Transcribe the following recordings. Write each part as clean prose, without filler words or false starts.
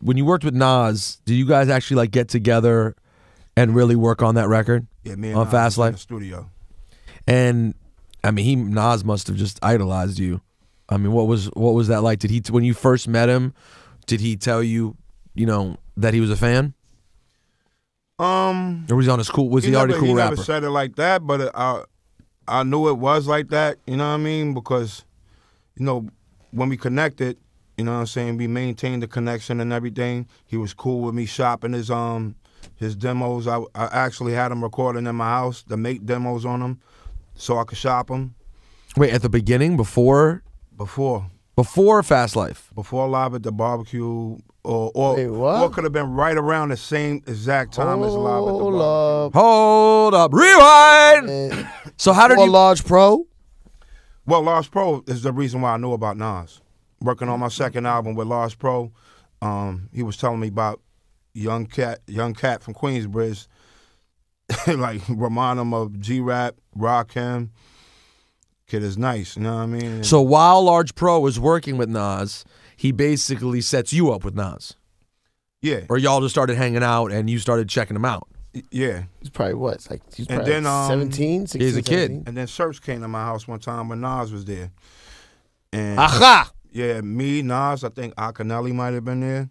when you worked with Nas, did you guys actually like get together and really work on that record? Yeah, me and on Nas Fast was in Life the studio. And I mean, Nas must have just idolized you. I mean, what was that like? Did he, when you first met him, did he tell you, that he was a fan? Or was he on his cool? Was he already cool rapper? He never said it like that, but I knew it was like that. You know what I mean? Because when we connected, you know what I'm saying, we maintained the connection and everything. He was cool with me shopping his demos. I actually had him recording in my house to make demos on them, so I could shop them. Wait, at the beginning, before Fast Life, before Live at the Barbecue, or could have been right around the same exact time as Live at the Barbecue. Hold up, rewind. So how did you? Large Pro? Well, Large Pro is the reason why I knew about Nas. Working on my second album with Large Pro, he was telling me about young cat from Queensbridge, like remind him of G Rap, Rakim. Kid is nice, you know what I mean? So while Large Pro was working with Nas, he basically sets you up with Nas. Yeah. Or y'all just started hanging out and you started checking him out. Yeah. He's probably what? He's probably and then, 17, 16, he's a kid. 17. And then Search came to my house one time when Nas was there. And Aha! Yeah, me, Nas, I think Akinelli might have been there.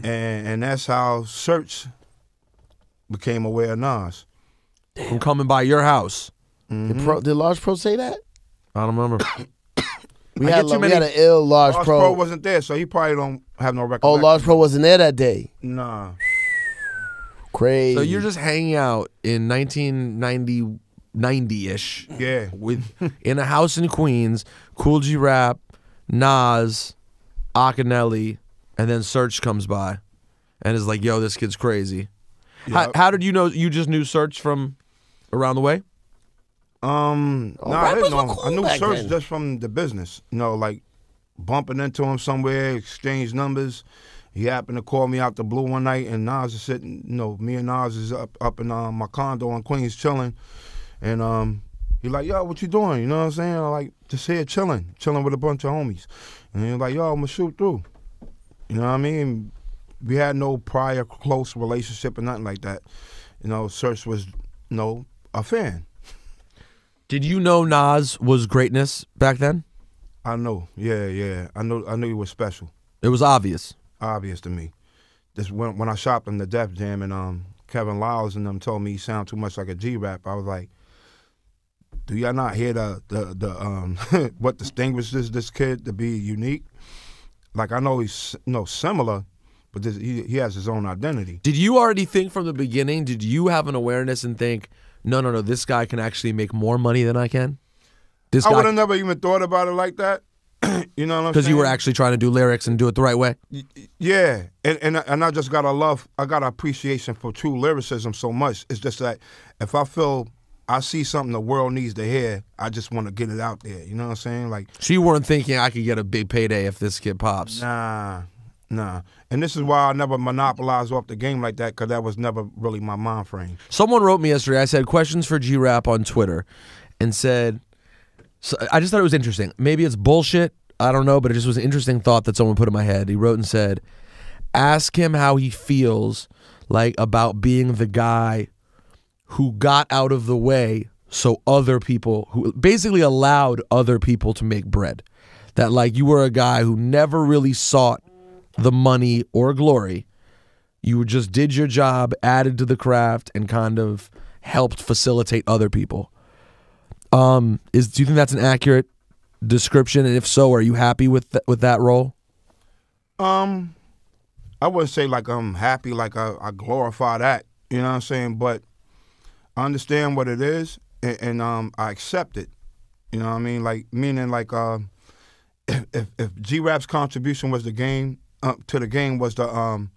And that's how Search became aware of Nas. From coming by your house. Mm-hmm. Did Large Pro say that? I don't remember. We had an ill Large Pro. Large Pro wasn't there, so he probably don't have no recollection. Oh, Large Pro wasn't there that day? Nah. Crazy. So you're just hanging out in 1990-ish. Yeah. In a house in Queens, Kool G Rap, Nas, Akinelli, and then Search comes by and is like, yo, this kid's crazy. Yep. How did you know? You just knew Search from around the way? I didn't know. Cool, I knew Search then. just from the business. Like bumping into him somewhere, exchange numbers. He happened to call me out the blue one night, and Nas is sitting. Me and Nas is up in my condo in Queens chilling, and he like, yo, what you doing? You know what I'm saying? I like, just here chilling with a bunch of homies, and he like, yo, I'm gonna shoot through. You know what I mean? We had no prior close relationship or nothing like that. Search was a fan. Did you know Nas was greatness back then? I know. Yeah. I knew he was special. It was obvious. Obvious to me. Just when I shopped him the Def Jam and Kevin Lyles and them told me he sounded too much like a G Rap, I was like, do y'all not hear the what distinguishes this kid to be unique? Like, I know he's similar, but he has his own identity. Did you already think from the beginning, did you have an awareness and think, no, this guy can actually make more money than I can? I would have never even thought about it like that. You know what I'm saying? Because you were actually trying to do lyrics and do it the right way? Yeah, and I just got an appreciation for true lyricism so much. It's just that if I feel I see something the world needs to hear, I just want to get it out there. You know what I'm saying? Like, so you weren't thinking I could get a big payday if this kid pops? Nah. And this is why I never monopolized off the game like that, because that was never really my mind frame. Someone wrote me yesterday, I said, questions for G Rap on Twitter, and said, so I just thought it was interesting. Maybe it's bullshit, I don't know, but it just was an interesting thought that someone put in my head. He wrote and said, ask him how he feels like about being the guy who got out of the way so other people, who basically allowed other people to make bread. That like you were a guy who never really sought the money or glory. You just did your job, added to the craft, and kind of helped facilitate other people. Do you think that's an accurate description? And if so, are you happy with that role? I wouldn't say like I'm happy, like I glorify that. You know what I'm saying? But I understand what it is, and I accept it. You know what I mean? Like, meaning like if G Rap's contribution was the game to the game was to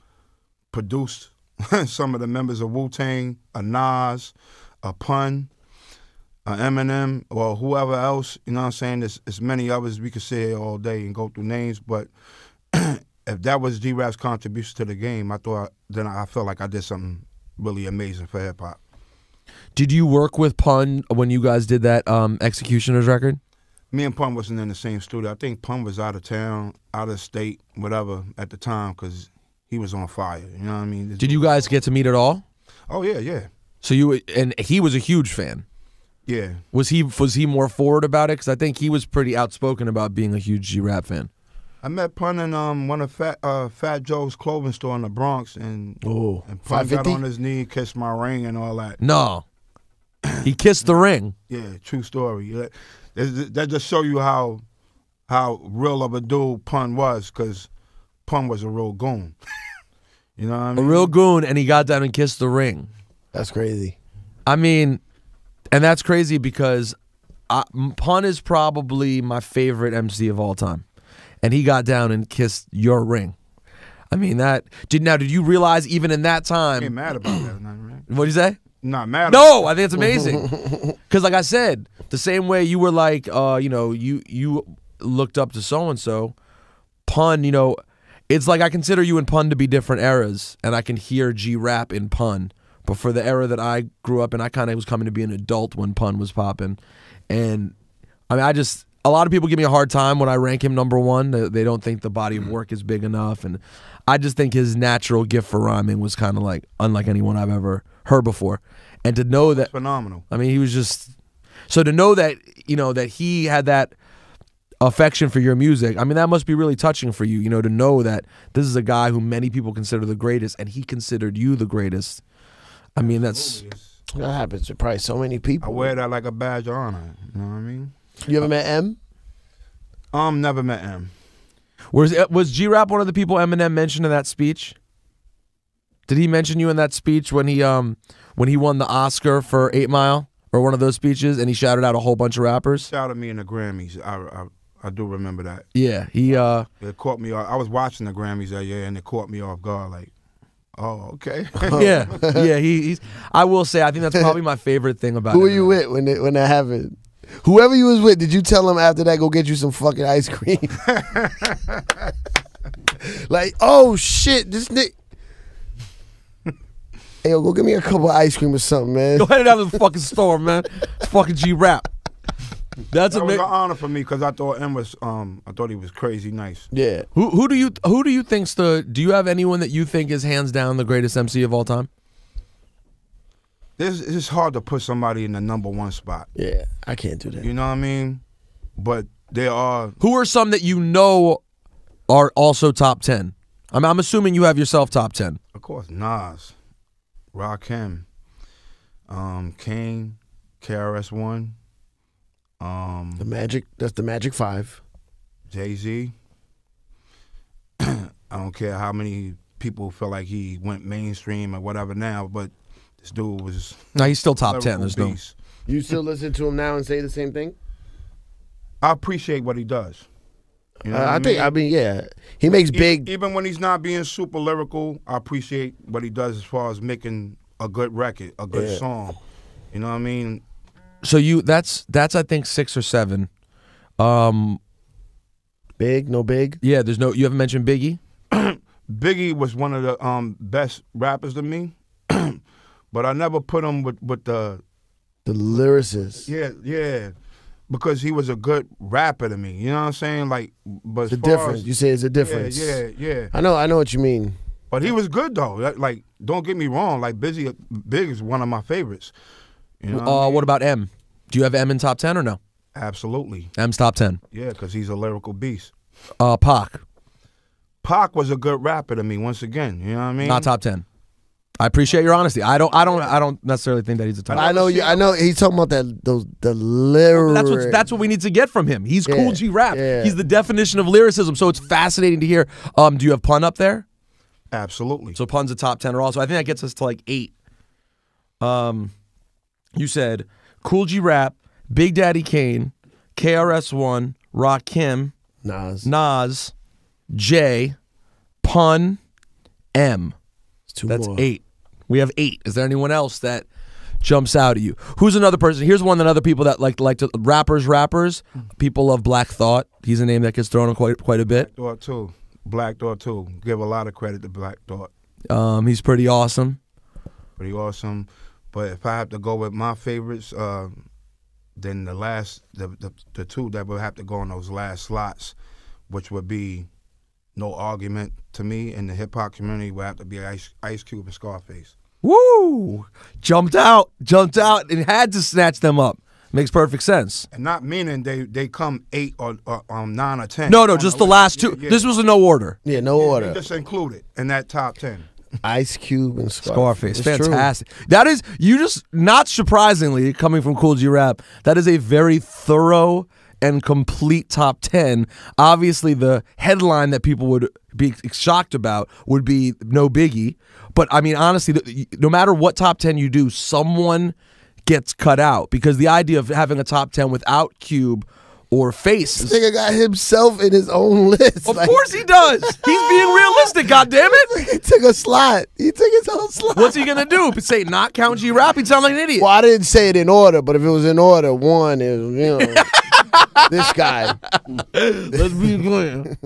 produce some of the members of Wu-Tang, a Nas, a Pun, a Eminem, or whoever else, you know what I'm saying? There's many others. We could sit here all day and go through names, but if that was G Rap's contribution to the game, I felt like I did something really amazing for hip hop. Did you work with Pun when you guys did that Executioner's record? Me and Pun wasn't in the same studio. I think Pun was out of town, out of state, whatever, at the time, because he was on fire. You know what I mean? Did you guys get to meet at all? Oh yeah, yeah. So and he was a huge fan. Yeah. Was he more forward about it? Because I think he was pretty outspoken about being a huge G Rap fan. I met Pun in one of Fat Joe's clothing store in the Bronx, and Pun got on his knee, kissed my ring, and all that. No, he kissed the ring. Yeah, true story. That just show you how real of a dude Pun was, because Pun was a real goon. You know what I mean? A real goon, and he got down and kissed the ring. That's crazy. I mean, and that's crazy because Pun is probably my favorite MC of all time. And he got down and kissed your ring. I mean, did you realize even in that time? I ain't mad about that, right? What'd you say? Not mad. No, I think it's amazing. Because like I said, the same way you were like, you looked up to so-and-so, Pun, it's like I consider you and Pun to be different eras, and I can hear G Rap in Pun. But for the era that I grew up in, I kind of was coming to be an adult when Pun was popping. And I mean, a lot of people give me a hard time when I rank him #1. They don't think the body of work is big enough. And I just think his natural gift for rhyming was kind of like unlike anyone I've ever heard before. And to know that, phenomenal. I mean, he was just, so to know that, that he had that affection for your music, I mean, that must be really touching for you, to know that this is a guy who many people consider the greatest, and he considered you the greatest. I mean, that happens to probably so many people. I wear that like a badge of honor. You know what I mean? You ever met M? Never met M. Was G Rap one of the people Eminem mentioned in that speech? Did he mention you in that speech when he won the Oscar for 8 Mile, or one of those speeches, and he shouted out a whole bunch of rappers? Shouted me in the Grammys. I do remember that. Yeah, it caught me off. I was watching the Grammys that year, and it caught me off guard. Like, oh, okay. yeah. He's. I will say, I think that's probably my favorite thing about. Who were you with when that happened? Whoever you was with, did you tell him after that, go get you some fucking ice cream? Like, oh shit, this nigga. Hey, yo, go get me a couple of ice cream or something, man. Go head down to the fucking store, man. It's fucking G Rap. That was an honor for me, because I thought M was I thought he was crazy nice. Yeah. Who do you think's do you have anyone that you think is hands down the greatest MC of all time? It's hard to put somebody in the #1 spot. Yeah, I can't do that. You know what I mean? But there are. Who are some that you know are also top 10? I'm assuming you have yourself top 10. Of course, Nas, Rakim, Kane, KRS-One. That's the Magic 5. Jay-Z. I don't care how many people feel like he went mainstream or whatever now, but this dude was. No, he's still top 10. There's no. You still listen to him now and say the same thing? I appreciate what he does. You know I mean, yeah, he makes big. Even when he's not being super lyrical, I appreciate what he does as far as making a good record, a good song. You know what I mean? So that's I think 6 or 7. Big, no big. Yeah, there's no. You haven't mentioned Biggie. Biggie was one of the best rappers to me, but I never put him with the lyricist. Yeah, because he was a good rapper to me. You know what I'm saying? Like, but it's a difference. You say it's a difference. Yeah. I know what you mean. But he was good though. Like, don't get me wrong. Like, Big is one of my favorites. You know what about M? Do you have M in top 10 or no? Absolutely. M's top 10. Yeah, because he's a lyrical beast. Pac. Pac was a good rapper to me. Once again, you know what I mean? Not top 10. I appreciate your honesty. I don't necessarily think that he's a top 10. I know. He's talking about the lyrics. That's what we need to get from him. He's Kool G Rap. Yeah. He's the definition of lyricism. So it's fascinating to hear. Do you have Pun up there? Absolutely. So Pun's a top 10 also. I think that gets us to like 8. You said Kool G Rap, Big Daddy Kane, KRS-One, Rakim, Nas, Jay, Pun, M. That's 8. We have 8. Is there anyone else that jumps out at you? Who's another person? Here's one that other people that like to rappers. People love Black Thought. He's a name that gets thrown on quite a bit. Black Thought too. Give a lot of credit to Black Thought. He's pretty awesome. Pretty awesome. But if I have to go with my favorites, then the two that would have to go in those last slots, which would be no argument to me in the hip hop community would have to be Ice Cube and Scarface. Woo! Jumped out, and had to snatch them up. Makes perfect sense. And not meaning they come 8 or 9 or 10. No, just the last two. Yeah. This was in no order. Yeah, no order. Just included in that top 10. Ice Cube and Scarface. It's Fantastic. That is, you just, not surprisingly, coming from Kool G Rap, that is a very thorough and complete top 10. Obviously, the headline that people would be shocked about would be No Biggie. But, I mean, honestly, no matter what top 10 you do, someone gets cut out. Because the idea of having a top 10 without Cube or Face. This nigga got himself in his own list. Of course he does. He's being realistic, goddammit. He took a slot. He took his own slot. What's he going to do? Say not count G Rap? He'd sound like an idiot. Well, I didn't say it in order, but if it was in order, one is, this guy. Let's be clear.